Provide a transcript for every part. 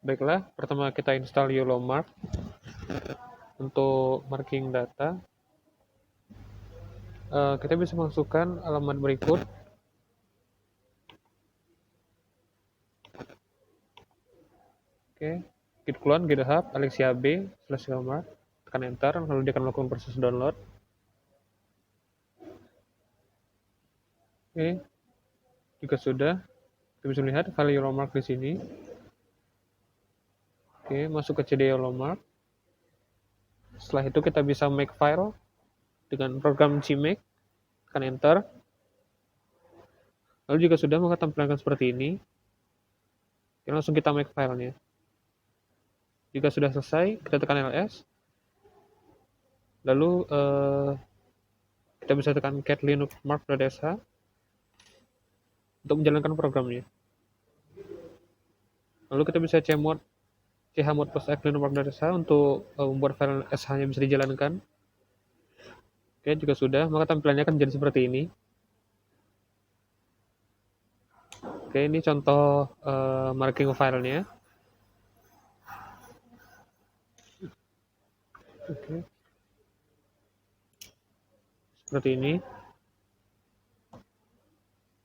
Baiklah, pertama kita install YOLO Mark untuk marking data. Kita bisa masukkan alamat berikut. Oke, git clone github alexia_b/yolomark, tekan enter, lalu dia akan melakukan proses download. Oke, jika sudah, kita bisa melihat file YOLOmark di sini. Oke, masuk ke cd YOLOmark. Setelah itu kita bisa make file dengan program Gmake, tekan enter. Lalu jika sudah, maka tampilan seperti ini. Langsung kita make filenya. Jika sudah selesai, kita tekan ls. Lalu kita bisa tekan cat linux mark.sh untuk menjalankan programnya. Lalu kita bisa chmod plus linux mark.sh untuk membuat file sh-nya bisa dijalankan. Oke, jika sudah, maka tampilannya akan jadi seperti ini. Oke, ini contoh marking filenya. Oke. Seperti ini.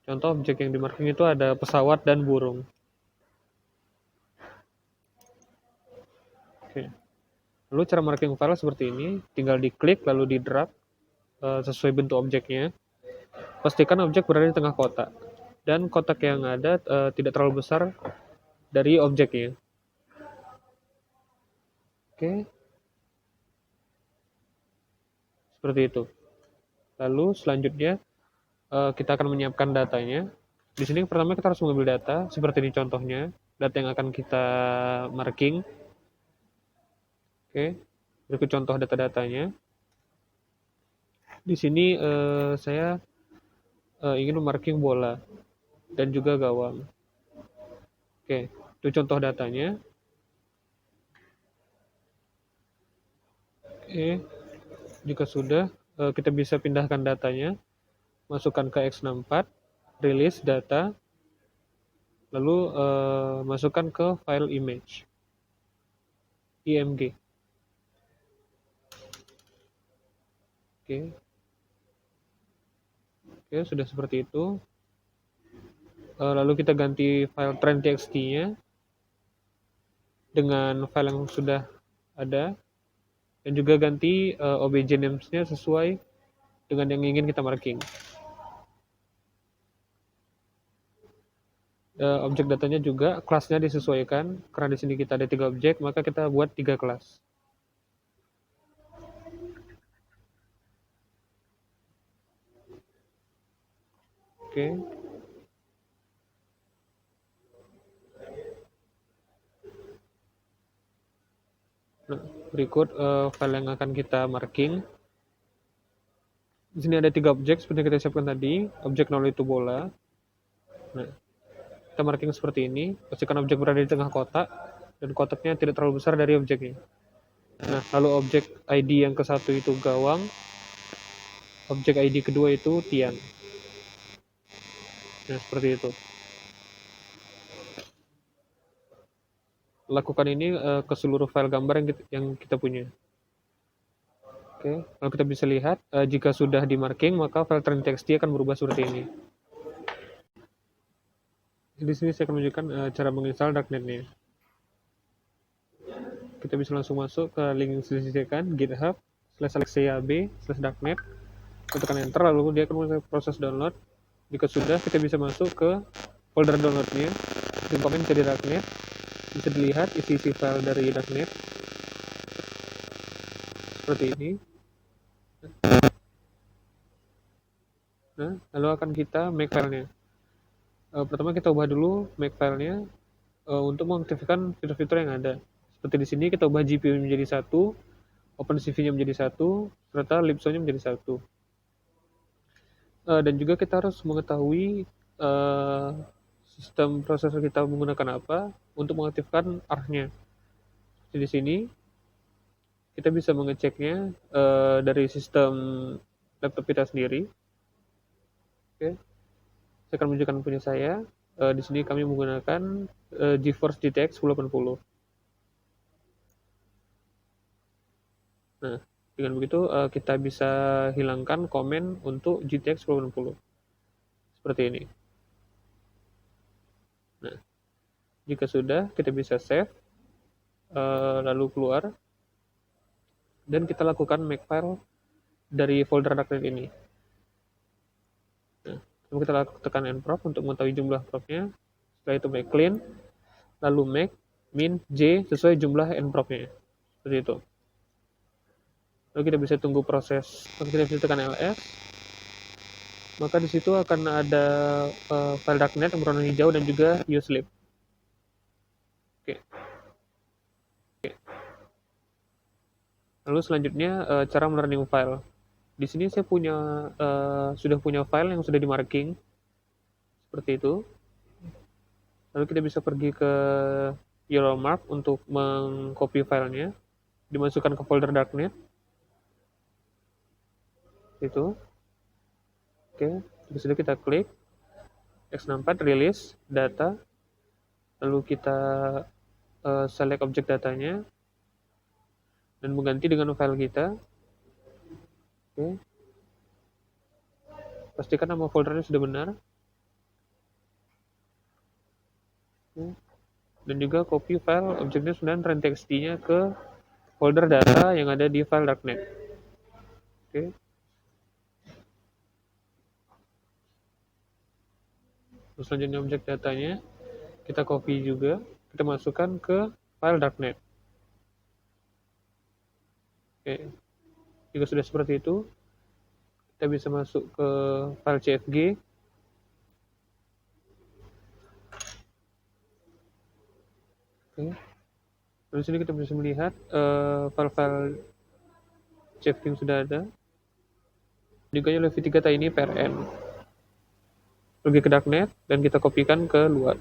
Contoh objek yang di marking itu ada pesawat dan burung. Oke. Lalu cara marking file seperti ini, tinggal diklik lalu di drag sesuai bentuk objeknya. Pastikan objek berada di tengah kotak dan kotak yang ada tidak terlalu besar dari objeknya. Oke. Seperti itu. Lalu selanjutnya kita akan menyiapkan datanya. Di sini pertama kita harus mengambil data, seperti ini contohnya, data yang akan kita marking. Oke, berikut contoh data-datanya. Di sini saya ingin memarking bola dan juga gawang. Oke, itu contoh datanya. Oke, jika sudah, kita bisa pindahkan datanya, masukkan ke X64, release data, lalu masukkan ke file image, img. Oke. Oke, sudah seperti itu. Lalu kita ganti file trend.txt-nya dengan file yang sudah ada, dan juga ganti obj names-nya sesuai dengan yang ingin kita marking. Objek datanya juga kelasnya disesuaikan, karena di sini kita ada 3 objek, maka kita buat 3 kelas. Oke. Nah, berikut file yang akan kita marking. Di sini ada 3 objek seperti yang kita siapkan tadi. Objek 0 itu bola. Nah, kita marking seperti ini. Pastikan objek berada di tengah kotak dan kotaknya tidak terlalu besar dari objeknya. Nah, lalu objek ID yang ke satu itu gawang. Objek ID kedua itu tiang. Nah, seperti itu. Lakukan ini ke seluruh file gambar yang kita punya. Oke, lalu kita bisa lihat jika sudah di marking, maka file trend.txt akan berubah seperti ini. Di sini saya akan menunjukkan cara menginstal darknet-nya. Kita bisa langsung masuk ke link yang sudah disediakan, github/alexia_b/darknet. Tekan enter, lalu dia akan mulai proses download. Jika sudah, kita bisa masuk ke folder download-nya. Umpamanya jadi darknet. Bisa dilihat isi-isi file dari darknet seperti ini. Nah, lalu akan kita make filenya. Pertama kita ubah dulu make filenya untuk mengaktifkan fitur-fitur yang ada. Seperti di sini kita ubah GPU menjadi 1, OpenCV-nya menjadi 1, serta libso-nya menjadi 1. Dan juga kita harus mengetahui sistem prosesor kita menggunakan apa untuk mengaktifkan ARC-nya. Di sini kita bisa mengeceknya dari sistem laptop kita sendiri. Oke, saya akan menunjukkan punya saya. Di sini kami menggunakan GeForce GTX 1080. Nah, dengan begitu kita bisa hilangkan komen untuk GTX 1080 seperti ini. Nah, jika sudah, kita bisa save, lalu keluar, dan kita lakukan makefile dari folder darknet ini. Nah, lalu kita tekan nprop untuk mengetahui jumlah propnya. Setelah itu make clean, lalu make min j sesuai jumlah nprop-nya. Seperti itu. Lalu kita bisa tunggu proses. Lalu kita bisa tekan ls, maka di situ akan ada file darknet yang berwarna hijau dan juga uslib. Oke. Lalu selanjutnya cara running file. Di sini saya sudah punya file yang sudah di marking seperti itu. Lalu kita bisa pergi ke yellow mark untuk mengcopy filenya, dimasukkan ke folder darknet. Itu. Oke, sudah kita klik x64 release data, lalu kita select objek datanya dan mengganti dengan file kita. Oke. Pastikan nama foldernya sudah benar. Oke. Dan juga copy file objeknya sudah dan txt-nya ke folder data yang ada di file darknet. Oke. Terus selanjutnya objek datanya kita copy juga, kita masukkan ke file darknet. Oke. Jika sudah seperti itu, kita bisa masuk ke file CFG. Oke. Lalu sini kita bisa melihat file-file CFG yang sudah ada. Juga oleh V3 Tiny PRN. Pergi ke darknet dan kita kopikan ke luar.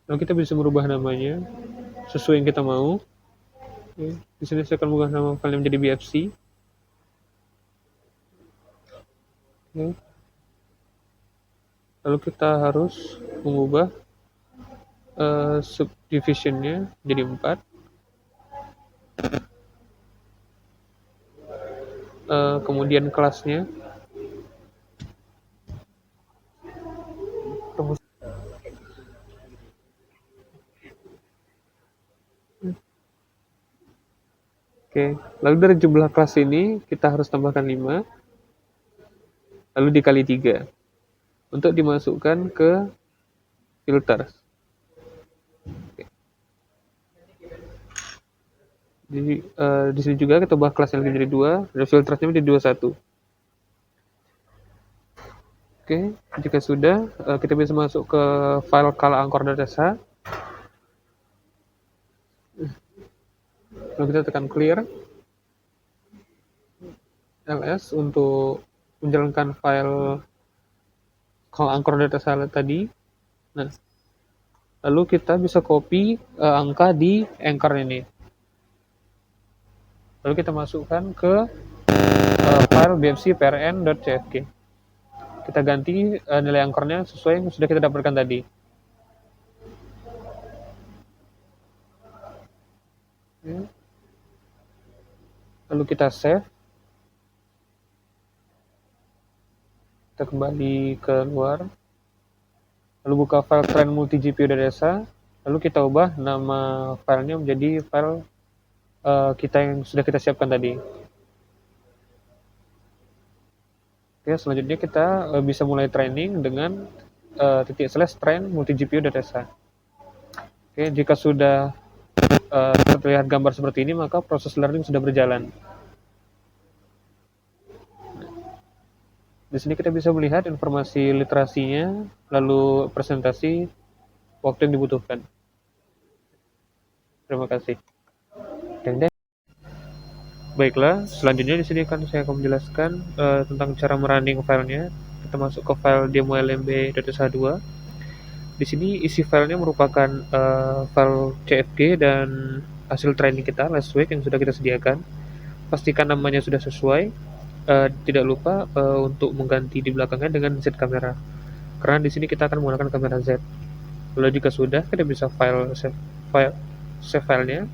Lalu kita bisa merubah namanya sesuai yang kita mau. Oke. Di sini saya akan mengubah nama file menjadi BFC. Oke. Lalu kita harus mengubah subdivisionnya jadi 4. Kemudian kelasnya oke, lalu dari jumlah kelas ini kita harus tambahkan 5 lalu dikali 3 untuk dimasukkan ke filters. Oke. Jadi di sini juga kita ubah kelasnya menjadi 2 dan filtersnya menjadi 21. Oke, jika sudah kita bisa masuk ke file kala_angkor.sh. Lalu kita tekan clear ls untuk menjalankan file kala_angkor.sh tadi. Nah, lalu kita bisa copy angka di anchor ini. Lalu kita masukkan ke file bfc prn.cfg. Kita ganti nilai angkornya sesuai yang sudah kita dapatkan tadi. Lalu kita save. Kita kembali ke luar. Lalu buka file trend multi GPU dari desa. Lalu kita ubah nama filenya menjadi file kita yang sudah kita siapkan tadi. Oke, selanjutnya kita bisa mulai training dengan /trend multi GPU dari desa. Oke, jika sudah terlihat gambar seperti ini, maka proses learning sudah berjalan. Di sini kita bisa melihat informasi literasinya, lalu presentasi, waktu yang dibutuhkan. Terima kasih. Baiklah, selanjutnya di sini saya akan menjelaskan tentang cara merunning filenya. Kita masuk ke file demo lmb.sh2. Di sini isi filenya merupakan file CFG dan hasil training kita last week yang sudah kita sediakan. Pastikan namanya sudah sesuai. Tidak lupa untuk mengganti di belakangnya dengan Z kamera, karena di sini kita akan menggunakan kamera Z. Lalu jika sudah, kita bisa save filenya,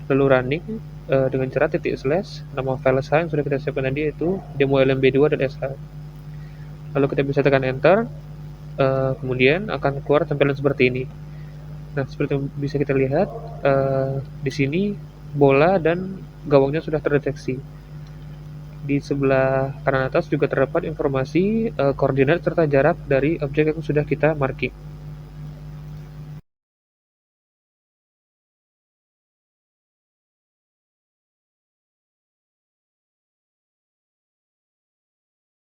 lalu running dengan cara // nama file SH yang sudah kita siapkan tadi, yaitu demo lmb2.sh. Lalu kita bisa tekan enter, kemudian akan keluar tampilan seperti ini. Nah, seperti yang bisa kita lihat, di sini bola dan gawangnya sudah terdeteksi. Di sebelah kanan atas juga terdapat informasi koordinat serta jarak dari objek yang sudah kita marking.